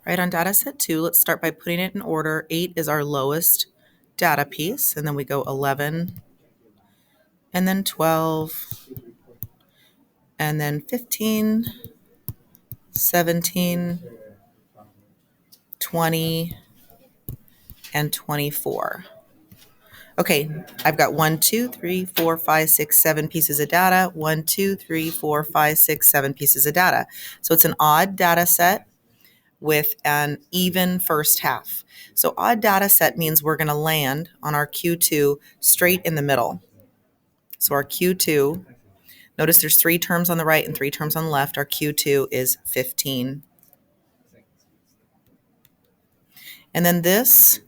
All right, on data set 2, let's start by putting it in order. 8 is our lowest data piece, and then we go 11, and then 12, and then 15, 17, 20, and 24. Okay, I've got 1, 2, 3, 4, 5, 6, 7 pieces of data. 1, 2, 3, 4, 5, 6, 7 pieces of data. So it's an odd data set with an even first half. So odd data set means we're going to land on our Q2 straight in the middle. So our Q2, notice there's 3 terms on the right and 3 terms on the left. Our Q2 is 15. And then this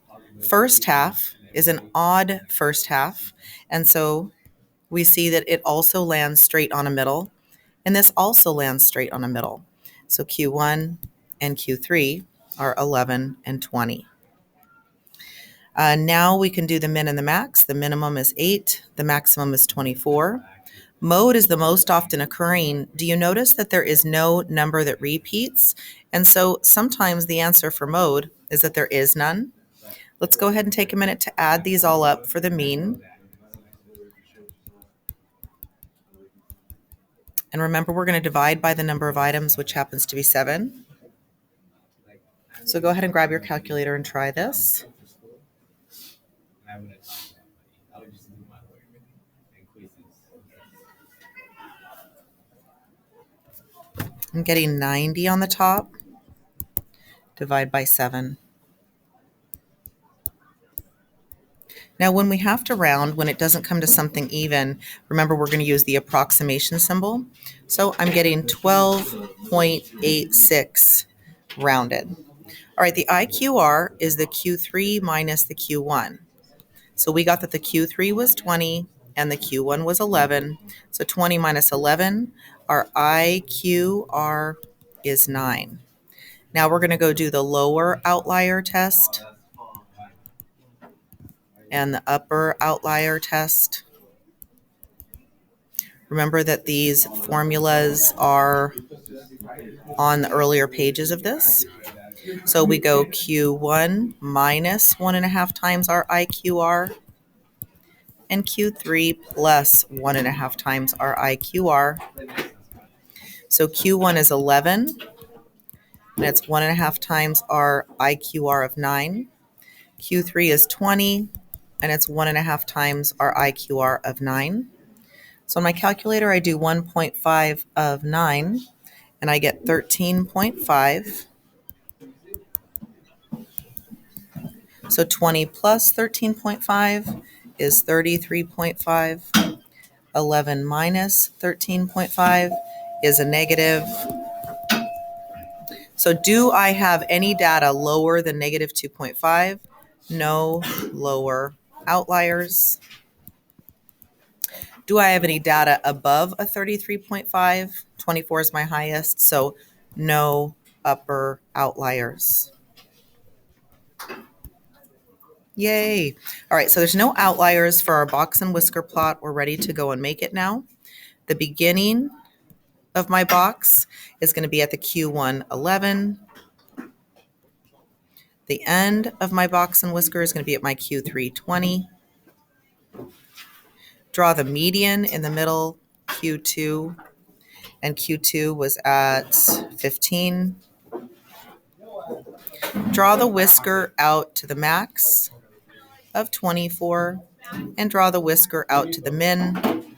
first half is an odd first half. And so we see that it also lands straight on a middle. And this also lands straight on a middle. So Q1 and Q3 are 11 and 20. Now we can do the min and the max. The minimum is 8. The maximum is 24. Mode is the most often occurring. Do you notice that there is no number that repeats? And so sometimes the answer for mode is that there is none. Let's go ahead and take a minute to add these all up for the mean. And remember, we're going to divide by the number of items, which happens to be 7. So go ahead and grab your calculator and try this. I'm getting 90 on the top. Divide by 7. Now, when we have to round, when it doesn't come to something even, remember we're going to use the approximation symbol. So I'm getting 12.86 rounded. All right, the IQR is the Q3 minus the Q1. So we got that the Q3 was 20 and the Q1 was 11. So 20 minus 11, our IQR is 9. Now we're going to go do the lower outlier test and the upper outlier test. Remember that these formulas are on the earlier pages of this. So we go Q1 minus 1.5 times our IQR and Q3 plus 1.5 times our IQR. So Q1 is 11, and it's 1.5 times our IQR of 9. Q3 is 20, and it's 1.5 times our IQR of 9. So on my calculator, I do 1.5 of 9, and I get 13.5. So 20 plus 13.5 is 33.5. 11 minus 13.5 is a negative. So do I have any data lower than negative 2.5? No lower outliers. Do I have any data above a 33.5? 24 is my highest, so no upper outliers. Yay. All right, so there's no outliers for our box and whisker plot. We're ready to go and make it now. The beginning of my box is going to be at the Q1 11. The end of my box and whisker is going to be at my Q3 20. Draw the median in the middle, Q2, and Q2 was at 15. Draw the whisker out to the max of 24, and draw the whisker out to the min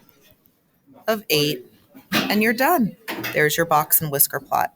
of 8, and you're done. There's your box and whisker plot.